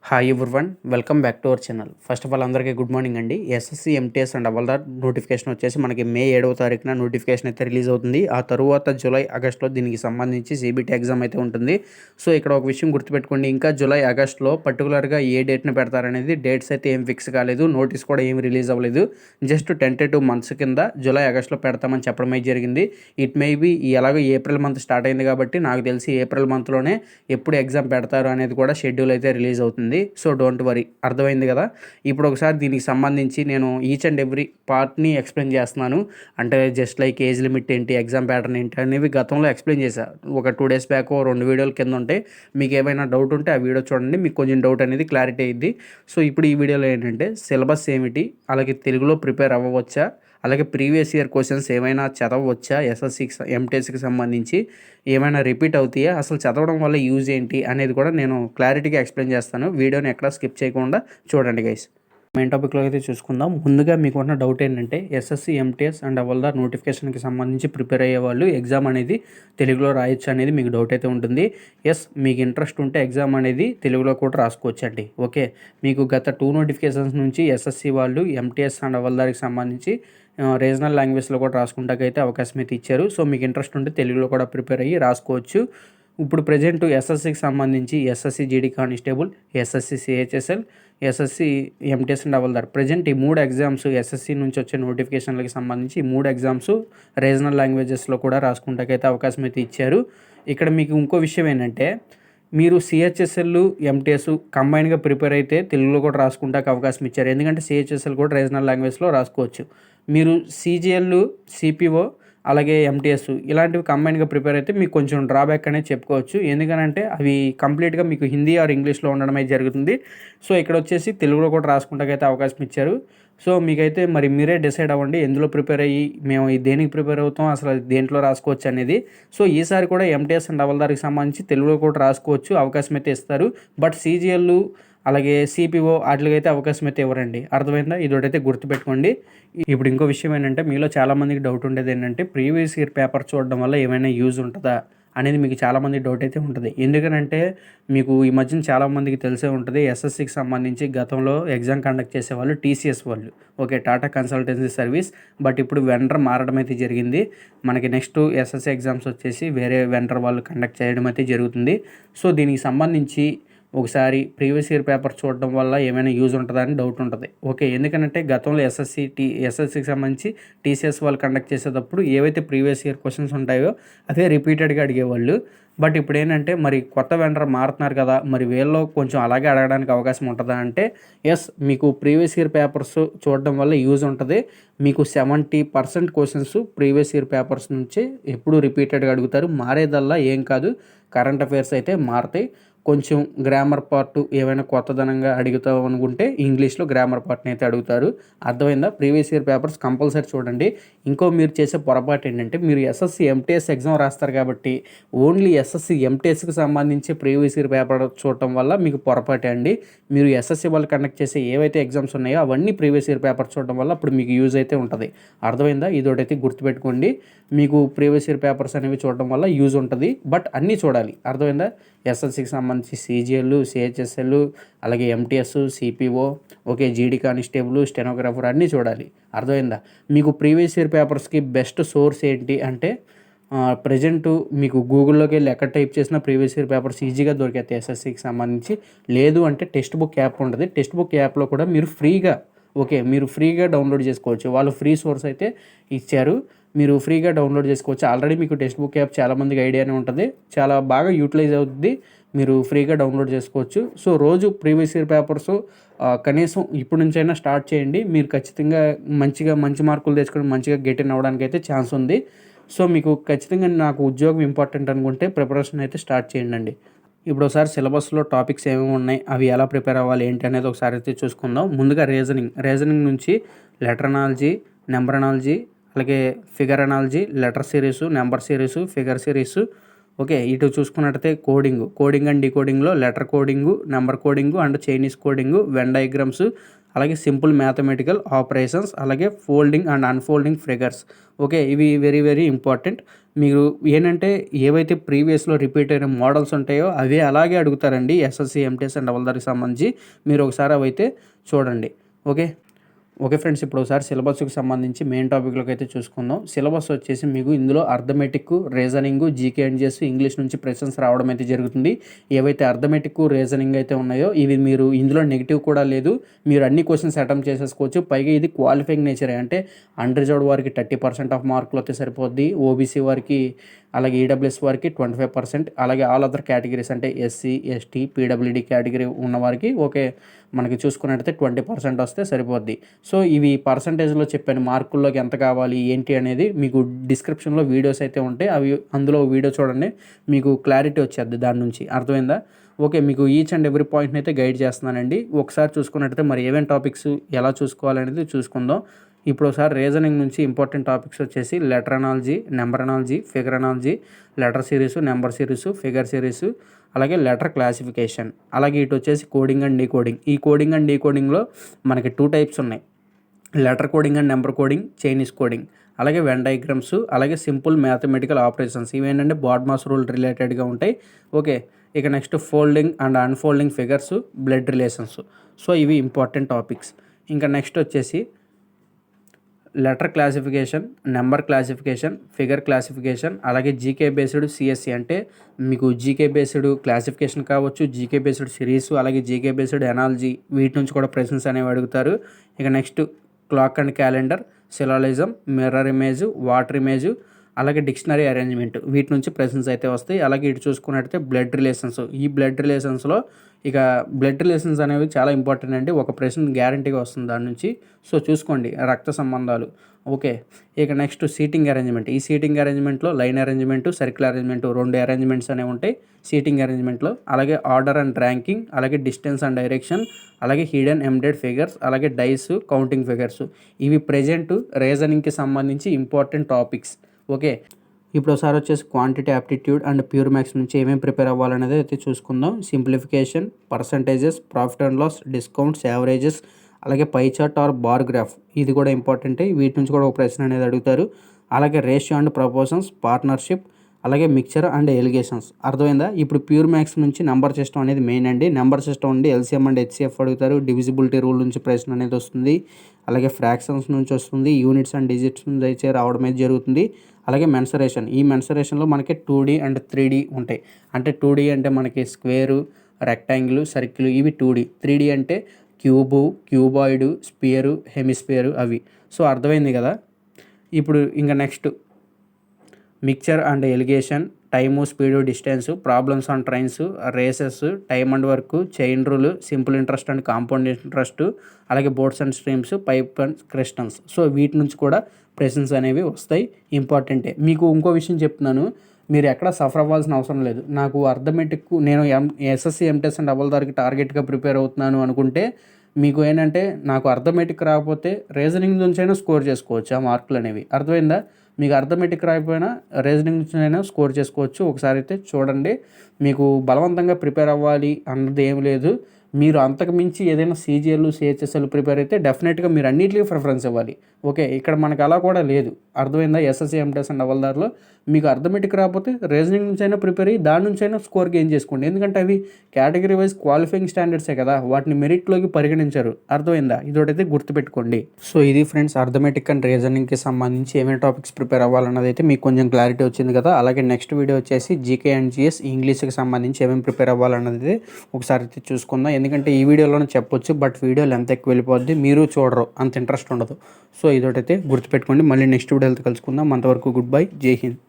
Hi everyone, welcome back to our channel. First of all అందరికీ good morning అండి. SSC MTS and havildar notification వచ్చేసి మనకి మే 7వ తారీఖున నోటిఫికేషన్ అయితే రిలీజ్ అవుతుంది. ఆ తరువాత జూలై ఆగస్టులో దీనికి సంబంధించి సిబిటి ఎగ్జామ్ అయితే ఉంటుంది. సో ఇక్కడ ఒక విషయం గుర్తుపెట్టుకోండి, ఇంకా జూలై ఆగస్టులో పర్టికులర్గా ఏ డేట్ని పెడతారనేది డేట్స్ అయితే ఏం ఫిక్స్ కాలేదు, నోటీస్ కూడా ఏం రిలీజ్ అవ్వలేదు. జస్ట్ టెంటేటివ్ మంత్స్ కింద జూలై ఆగస్టులో పెడతామని చెప్పడం అయితే జరిగింది. ఇట్ మే బీ ఎలాగో ఏప్రిల్ మంత్ స్టార్ట్ అయింది కాబట్టి నాకు తెలిసి ఏప్రిల్ మంత్లోనే ఎప్పుడు ఎగ్జామ్ పెడతారు అనేది కూడా షెడ్యూల్ అయితే రిలీజ్ అవుతుంది. సో డోంట్ వరీ, అర్థమైంది కదా. ఇప్పుడు ఒకసారి దీనికి సంబంధించి నేను ఈచ్ అండ్ ఎవ్రీ పార్ట్ని ఎక్స్ప్లెయిన్ చేస్తున్నాను. అంటే జస్ట్ లైక్ ఏజ్ లిమిట్ ఏంటి, ఎగ్జామ్ ప్యాటర్న్ ఏంటి అనేవి గతంలో ఎక్స్ప్లెయిన్ చేశాను. ఒక 2 days బ్యాక్ 2 వీడియోల కింద ఉంటే మీకు ఏమైనా డౌట్ ఉంటే ఆ వీడియో చూడండి, మీకు కొంచెం డౌట్ అనేది క్లారిటీ అయ్యిద్ది. సో ఇప్పుడు ఈ వీడియోలో ఏంటంటే సిలబస్ ఏమిటి, అలాగే తెలుగులో ప్రిపేర్ అవ్వవచ్చా, అలాగే ప్రీవియస్ ఇయర్ క్వశ్చన్స్ ఏమైనా చదవవచ్చా, ఎస్ఎస్సికి ఎంటీఎస్కి సంబంధించి ఏమైనా రిపీట్ అవుతాయా, అసలు చదవడం వల్ల యూజ్ ఏంటి అనేది కూడా నేను క్లారిటీగా ఎక్స్ప్లెయిన్ చేస్తాను. వీడియోని ఎక్కడా స్కిప్ చేయకుండా చూడండి గైస్. మెయిన్ టాపిక్లో అయితే చూసుకుందాం. ముందుగా మీకు ఉన్న డౌట్ ఏంటంటే ఎస్ఎస్సి ఎంటీఎస్ అండ్ అవల్దార్ నోటిఫికేషన్కి సంబంధించి ప్రిపేర్ అయ్యే వాళ్ళు ఎగ్జామ్ అనేది తెలుగులో రాయొచ్చు అనేది మీకు డౌట్ అయితే ఉంటుంది. ఎస్, మీకు ఇంట్రెస్ట్ ఉంటే ఎగ్జామ్ అనేది తెలుగులో కూడా రాసుకోవచ్చండి. ఓకే, మీకు గత 2 నోటిఫికేషన్స్ నుంచి ఎస్ఎస్సి వాళ్ళు ఎంటీఎస్ అండ్ అవల్దార్కి సంబంధించి రీజనల్ లాంగ్వేజ్లో కూడా రాసుకుంటాకైతే అవకాశం అయితే ఇచ్చారు. సో మీకు ఇంట్రెస్ట్ ఉంటే తెలుగులో కూడా ప్రిపేర్ అయ్యి రాసుకోవచ్చు. ఇప్పుడు ప్రజెంట్ ఎస్ఎస్సికి సంబంధించి SSC GD constable, SSC CHSL, SSC MTS and అవల్దార్ ప్రజెంట్ ఈ 3 ఎగ్జామ్స్ ఎస్ఎస్సి నుంచి వచ్చే నోటిఫికేషన్లకి సంబంధించి ఈ 3 ఎగ్జామ్స్ రీజనల్ లాంగ్వేజెస్లో కూడా రాసుకుంటాకైతే అవకాశం అయితే ఇచ్చారు. ఇక్కడ మీకు ఇంకో విషయం ఏంటంటే మీరు సిహెచ్ఎస్ఎల్ ఎంటీఎస్ కంబైన్గా ప్రిపేర్ అయితే తెలుగులో కూడా రాసుకుంటాక అవకాశం ఇచ్చారు. ఎందుకంటే సిహెచ్ఎస్ఎల్ కూడా రీజనల్ లాంగ్వేజ్లో రాసుకోవచ్చు. మీరు సిజిఎల్, సిపిఓ అలాగే ఎంటీఎస్ ఇలాంటివి కంబైన్గా ప్రిపేర్ అయితే మీకు కొంచెం డ్రాబ్యాక్ అనేది చెప్పుకోవచ్చు. ఎందుకనంటే అవి కంప్లీట్గా మీకు హిందీ ఆర్ ఇంగ్లీష్లో ఉండడం అయితే జరుగుతుంది. సో ఇక్కడ వచ్చేసి తెలుగులో కూడా రాసుకుంటాకైతే అవకాశం ఇచ్చారు. సో మీకైతే మరి మీరే డిసైడ్ అవ్వండి ఎందులో ప్రిపేర్ అయ్యి మేము దేనికి ప్రిపేర్ అవుతాం, అసలు దేంట్లో రాసుకోవచ్చు అనేది. సో ఈసారి కూడా ఎంటీఎస్ అండ్ అవల్దార్కి సంబంధించి తెలుగులో కూడా రాసుకోవచ్చు, అవకాశం అయితే ఇస్తారు. బట్ సిజిఎల్ అలాగే సిపిఓ వాటికైతే అవకాశం అయితే ఇవ్వరండి. అర్థమైందా? ఇదొకటైతే గుర్తుపెట్టుకోండి. ఇప్పుడు ఇంకో విషయం ఏంటంటే మీలో చాలామందికి డౌట్ ఉండేది ఏంటంటే ప్రీవియస్ ఇయర్ పేపర్ చూడడం వల్ల ఏమైనా యూజ్ ఉంటుందా అనేది మీకు చాలామంది డౌట్ అయితే ఉంటుంది. ఎందుకనంటే మీకు ఈ మధ్యన చాలామందికి తెలిసే ఉంటుంది, ఎస్ఎస్సికి సంబంధించి గతంలో ఎగ్జామ్ కండక్ట్ చేసేవాళ్ళు టీసీఎస్ వాళ్ళు, okay, Tata consultancy service. But ఇప్పుడు వెండర్ మారడం అయితే జరిగింది. మనకి నెక్స్ట్ ఎస్ఎస్సి ఎగ్జామ్స్ వచ్చేసి వేరే వెండర్ వాళ్ళు కండక్ట్ చేయడం అయితే జరుగుతుంది. సో దీనికి సంబంధించి ఒకసారి ప్రీవియస్ ఇయర్ పేపర్ చూడడం వల్ల ఏమైనా యూజ్ ఉంటుందా అని డౌట్ ఉంటుంది. ఓకే, ఎందుకంటే గతంలో ఎస్ఎస్సికి సంబంధించి టీసీఎస్ వాళ్ళు కండక్ట్ చేసేటప్పుడు ఏవైతే ప్రీవియస్ ఇయర్ క్వశ్చన్స్ ఉంటాయో అదే రిపీటెడ్గా అడిగేవాళ్ళు. బట్ ఇప్పుడు ఏంటంటే మరి కొత్త వెండర్ మారుతున్నారు కదా, మరి వీళ్ళు కొంచెం అలాగే అడగడానికి అవకాశం ఉంటుందా అంటే ఎస్, మీకు ప్రీవియస్ ఇయర్ పేపర్స్ చూడడం వల్ల యూజ్ ఉంటుంది. మీకు 70% క్వశ్చన్స్ ప్రీవియస్ ఇయర్ పేపర్స్ నుంచి ఎప్పుడు రిపీటెడ్గా అడుగుతారు. మారేదల్లా ఏం కాదు, కరెంట్ అఫైర్స్ అయితే మారుతాయి. కొంచెం గ్రామర్ పార్ట్ ఏమైనా కొత్తదనంగా అడుగుతాం అనుకుంటే ఇంగ్లీష్లో గ్రామర్ పార్ట్ని అయితే అడుగుతారు. అర్థమైందా? ప్రీవియస్ ఇయర్ పేపర్స్ కంపల్సరీ చూడండి. ఇంకో మీరు చేసే పొరపాటు ఏంటంటే మీరు ఎస్ఎస్సి ఎంటీఎస్ ఎగ్జామ్ రాస్తారు కాబట్టి ఓన్లీ ఎస్ఎస్సి ఎంటీఎస్కి సంబంధించి ప్రీవియస్ ఇయర్ పేపర్ చూడటం వల్ల మీకు పొరపాటే అండి. మీరు ఎస్ఎస్సి వాళ్ళు కండక్ట్ చేసే ఏవైతే ఎగ్జామ్స్ ఉన్నాయో అవన్నీ ప్రీవియస్ ఇయర్ పేపర్ చూడడం వల్ల అప్పుడు మీకు యూజ్ అయితే ఉంటుంది. అర్థమైందా? ఇదొకటైతే గుర్తుపెట్టుకోండి. మీకు ప్రీవియస్ ఇయర్ పేపర్స్ అనేవి చూడడం వల్ల యూజ్ ఉంటుంది, బట్ అన్నీ చూడాలి. అర్థమైందా? ఎస్ఎస్సికి సంబంధించి సిజిఎల్, సిహెచ్ఎస్ఎల్, అలాగే ఎంటీఎస్, సిపిఓ, ఓకే, జీడీ కానిస్టేబుల్, స్టెనోగ్రాఫర్ అన్నీ చూడాలి. అర్థమైందా? మీకు ప్రీవియస్ ఇయర్ పేపర్స్కి బెస్ట్ సోర్స్ ఏంటి అంటే ప్రజెంట్ మీకు గూగుల్లోకి వెళ్ళి ఎక్కడ టైప్ చేసినా ప్రీవియస్ ఇయర్ పేపర్స్ ఈజీగా దొరికేస్తాయి ఎస్ఎస్సికి సంబంధించి. లేదు అంటే టెక్స్ట్ బుక్ యాప్ ఉంటుంది. టెక్స్ట్ బుక్ యాప్లో కూడా మీరు ఫ్రీగా డౌన్లోడ్ చేసుకోవచ్చు. వాళ్ళు ఫ్రీ సోర్స్ అయితే ఇచ్చారు, మీరు ఫ్రీగా డౌన్లోడ్ చేసుకోవచ్చు. ఆల్రెడీ మీకు టెక్స్ట్ బుక్ యాప్ చాలామందికి ఐడియానే ఉంటుంది, చాలా బాగా యూటిలైజ్ అవుతుంది, మీరు ఫ్రీగా డౌన్లోడ్ చేసుకోవచ్చు. సో రోజు ప్రీవియస్ ఇయర్ పేపర్స్ కనీసం ఇప్పటి నుంచైనా స్టార్ట్ చేయండి. మీరు ఖచ్చితంగా మంచి మార్కులు తెచ్చుకొని మంచిగా గెట్ ఇన్ అవ్వడానికి అయితే ఛాన్స్ ఉంది. సో మీకు ఖచ్చితంగా నాకు ఉద్యోగం ఇంపార్టెంట్ అనుకుంటే ప్రిపరేషన్ అయితే స్టార్ట్ చేయండి. ఇప్పుడు ఒకసారి సిలబస్లో టాపిక్స్ ఏమేమి ఉన్నాయి, అవి ఎలా ప్రిపేర్ అవ్వాలి ఏంటి అనేది ఒకసారి అయితే చూసుకుందాం. ముందుగా రీజనింగ్ నుంచి లెటర్ అనాలజీ, నెంబర్ అనాలజీ, అలాగే figure analogy, letter series, number series, figure series, okay. ఇటు చూసుకున్నట్టయితే కోడింగ్ అండ్ డీకోడింగ్లో letter coding, number coding and Chinese coding, Venn diagrams, అలాగే సింపుల్ మ్యాథమెటికల్ ఆపరేషన్స్, అలాగే folding and unfolding figures. Okay, ఇవి very very important. మీరు ఏంటంటే ఏవైతే ప్రీవియస్లో repeat అయిన మోడల్స్ ఉంటాయో అవే అలాగే అడుగుతారండి ఎస్ఎస్సి ఎంటీఎస్ అండ్ హవల్దార్కి సంబంధించి. మీరు ఒకసారి అవైతే చూడండి. ఓకే ఓకే ఫ్రెండ్స్, ఇప్పుడు ఒకసారి సిలబస్కి సంబంధించి మెయిన్ టాపిక్లోకి అయితే చూసుకుందాం. సిలబస్ వచ్చేసి మీకు ఇందులో arithmetic, reasoning, GK and GS, English నుంచి క్వశ్చన్స్ రావడం అయితే జరుగుతుంది. ఏవైతే అర్థమెటిక్, రీజనింగ్ అయితే ఉన్నాయో ఇవి మీరు ఇందులో నెగిటివ్ కూడా లేదు, మీరు అన్ని క్వశ్చన్స్ అటెంప్ట్ చేసేసుకోవచ్చు. పైగా ఇది క్వాలిఫైయింగ్ నేచరే, అంటే అన్రిజర్వ్డ్ వారికి 30% ఆఫ్ మార్కులు అయితే సరిపోద్ది, ఓబీసీ వారికి అలాగే ఈడబ్ల్యూఎస్ వారికి 25%, అలాగే ఆల్ అదర్ కేటగిరీస్ అంటే ఎస్సీ, ఎస్టీ, పీడబ్ల్యూడీ కేటగిరీ ఉన్నవారికి ఓకే మనకి చూసుకున్నట్టయితే 20% వస్తే సరిపోద్ది. సో ఇవి పర్సంటేజ్లో చెప్పాను, మార్కుల్లోకి ఎంత కావాలి ఏంటి అనేది మీకు డిస్క్రిప్షన్లో వీడియోస్ అయితే ఉంటాయి, అవి అందులో వీడియో చూడండి, మీకు క్లారిటీ వచ్చేద్ది దాని నుంచి. అర్థమైందా? ఓకే, మీకు ఈచ్ అండ్ ఎవ్రీ పాయింట్ని అయితే గైడ్ చేస్తున్నానండి. ఒకసారి చూసుకున్నట్టయితే మరి ఏమేమి టాపిక్స్ ఎలా చూసుకోవాలనేది చూసుకుందాం. ఇప్పుడు ఒకసారి రీజనింగ్ నుంచి ఇంపార్టెంట్ టాపిక్స్ వచ్చేసి letter analogy, number analogy, figure analogy, letter series, number series, figure series, అలాగే లెటర్ క్లాసిఫికేషన్, అలాగే ఇటు వచ్చేసి కోడింగ్ అండ్ డీకోడింగ్. ఈ కోడింగ్ అండ్ డీకోడింగ్లో మనకి 2 టైప్స్ ఉన్నాయి, letter coding and number coding, Chinese coding, అలాగే వెన్ డయాగ్రామ్స్, అలాగే సింపుల్ మ్యాథమెటికల్ ఆపరేషన్స్. ఇవేంటంటే బాడ్మాస్ రూల్ రిలేటెడ్గా ఉంటాయి. ఓకే, ఇక next folding and unfolding figures, blood relations. So ఇవి ఇంపార్టెంట్ టాపిక్స్. ఇంకా నెక్స్ట్ వచ్చేసి letter classification, number classification, figure classification, అలాగే జీకే బేస్డ్ సిఎస్సి, అంటే మీకు జీకే బేస్డ్ క్లాసిఫికేషన్ కావచ్చు, జీకే బేస్డ్ సిరీస్, అలాగే జీకే బేస్డ్ ఎనాలజీ, వీటి నుంచి కూడా ప్రశ్నలు అనేవి అడుగుతారు. ఇక next clock and calendar, syllogism, mirror image, water image, అలాగే డిక్షనరీ అరేంజ్మెంట్, వీటి నుంచి ప్రశ్నలు అయితే వస్తాయి. అలాగే ఇటు చూసుకున్నట్టయితే బ్లడ్ రిలేషన్స్. ఈ బ్లడ్ రిలేషన్స్లో ఇక బ్లడ్ రిలేషన్స్ అనేవి చాలా ఇంపార్టెంట్ అండి, ఒక ప్రశ్న గ్యారంటీగా వస్తుంది దాని నుంచి. సో చూసుకోండి, రక్త సంబంధాలు. ఓకే, ఇక నెక్స్ట్ సీటింగ్ అరేంజ్మెంట్. ఈ సీటింగ్ అరేంజ్మెంట్లో line arrangement, circle arrangement, 2 arrangements అనేవి ఉంటాయి సీటింగ్ అరేంజ్మెంట్లో. అలాగే ఆర్డర్ అండ్ ర్యాంకింగ్, అలాగే డిస్టెన్స్ అండ్ డైరెక్షన్, అలాగే హిడెన్ ఎంబెడెడ్ ఫిగర్స్, అలాగే డైస్, కౌంటింగ్ ఫిగర్స్. ఇవి ప్రెజెంట్ రీజనింగ్కి సంబంధించి ఇంపార్టెంట్ టాపిక్స్. ఓకే, ఇప్పుడు ఒకసారి వచ్చేసి quantity aptitude and pure maths నుంచి ఏమేమి ప్రిపేర్ అవ్వాలనేది అయితే చూసుకుందాం. Simplification, percentages, profit and loss, discounts, averages, అలాగే pie chart or bar graph, ఇది కూడా ఇంపార్టెంటే, వీటి నుంచి కూడా ఒక ప్రశ్న అనేది అడుగుతారు. అలాగే రేషియో అండ్ ప్రపోర్షన్స్, పార్ట్నర్షిప్, అలాగే మిక్చర్ అండ్ ఎలిగేషన్స్. అర్థమైందా? ఇప్పుడు ప్యూర్ మ్యాథ్స్ నుంచి నెంబర్ సిస్టమ్ అనేది మెయిన్ అండి. నెంబర్ సిస్టమ్ నుండి ఎల్సిఎం అండ్ హెచ్సిఎఫ్ అడుగుతారు, డివిజిబిలిటీ రూల్ నుంచి ప్రశ్న అనేది వస్తుంది, అలాగే ఫ్రాక్షన్స్ నుంచి వస్తుంది, యూనిట్స్ అండ్ డిజిట్స్ నుంచి అయితే రావడం అయితే జరుగుతుంది. అలాగే మెన్సరేషన్. ఈ మెన్సరేషన్లో మనకి 2D అండ్ 3D ఉంటాయి. అంటే 2D అంటే మనకి స్క్వేరు, రెక్టాంగిల్, సర్కిల్, ఇవి 2D. 3D అంటే క్యూబు, క్యూబాయిడ్, స్పియరు, హెమిస్పియరు, అవి. సో అర్థమైంది కదా. ఇప్పుడు ఇంకా next mixture and alligation, time, speed, distance, problems on trains, races, time and work, chain rule, simple interest and compound interest, అలాగే boats and streams, pipe and cisterns. So వీటి నుంచి కూడా ప్రశ్నలు అనేవి వస్తాయి, ఇంపార్టెంటే. మీకు ఇంకో విషయం చెప్తున్నాను, మీరు ఎక్కడ సఫర్ అవ్వాల్సిన అవసరం లేదు. నాకు అర్థమెటిక్, నేను ఎస్ఎస్సి ఎంటీఎస్ అండ్ హవల్దార్కి టార్గెట్గా ప్రిపేర్ అవుతున్నాను అనుకుంటే మీకు ఏంటంటే నాకు అర్థమెటిక్ రాకపోతే రీజనింగ్ నుంచి అయినా స్కోర్ చేసుకోవచ్చు ఆ మార్కులు అనేవి. అర్థమైందా? మీకు అర్థమెటిక్ రాకపోయినా రీజనింగ్ నుంచి అయినా స్కోర్ చేసుకోవచ్చు. ఒకసారి అయితే చూడండి. మీకు బలవంతంగా ప్రిపేర్ అవ్వాలి అన్నది ఏం లేదు. మీరు అంతకు మించి ఏదైనా సీజీఎల్, సిహెచ్ఎస్ఎల్ ప్రిపేర్ అయితే డెఫినెట్గా మీరు అన్నింటికి ప్రిఫరెన్స్ ఇవ్వాలి. ఓకే, ఇక్కడ మనకు అలా కూడా లేదు. అర్థమైందా? ఎస్ఎస్సి ఎంటీఎస్ అండ్ హవల్దార్లో మీకు అర్థమెటిక్ రాకపోతే రీజనింగ్ నుంచి అయినా ప్రిపేర్ అయ్యి దాని నుంచి అయినా స్కోర్ గెయిన్ చేసుకోండి. ఎందుకంటే అవి కేటగిరీ వైజ్ క్వాలిఫైయింగ్ స్టాండర్డ్సే కదా, వాటిని మెరిట్లోకి పరిగణించారు. అర్థమైందా? ఇదొకటైతే గుర్తుపెట్టుకోండి. సో ఇది ఫ్రెండ్స్, అర్థమెటిక్ అండ్ రీజనింగ్కి సంబంధించి ఏమేమి టాపిక్స్ ప్రిపేర్ అవ్వాలన్నది అయితే మీకు కొంచెం క్లారిటీ వచ్చింది కదా. అలాగే నెక్స్ట్ వీడియో వచ్చేసి జీకే అండ్ జిఎస్, ఇంగ్లీష్కి సంబంధించి ఏమేమి ప్రిపేర్ అవ్వాలన్నది ఒకసారి అయితే చూసుకుందాం. ఎందుకంటే ఈ వీడియోలోనే చెప్పొచ్చు, బట్ వీడియో లెంత్ ఎక్కువ వెళ్ళిపోద్ది, మీరు చూడరు, అంత ఇంట్రెస్ట్ ఉండదు. సో ఇదొకటైతే గుర్తుపెట్టుకోండి. మళ్ళీ నెక్స్ట్ వీడియోతో కలుసుకుందాం. అంతవరకు గుడ్ బై, జై హింద్.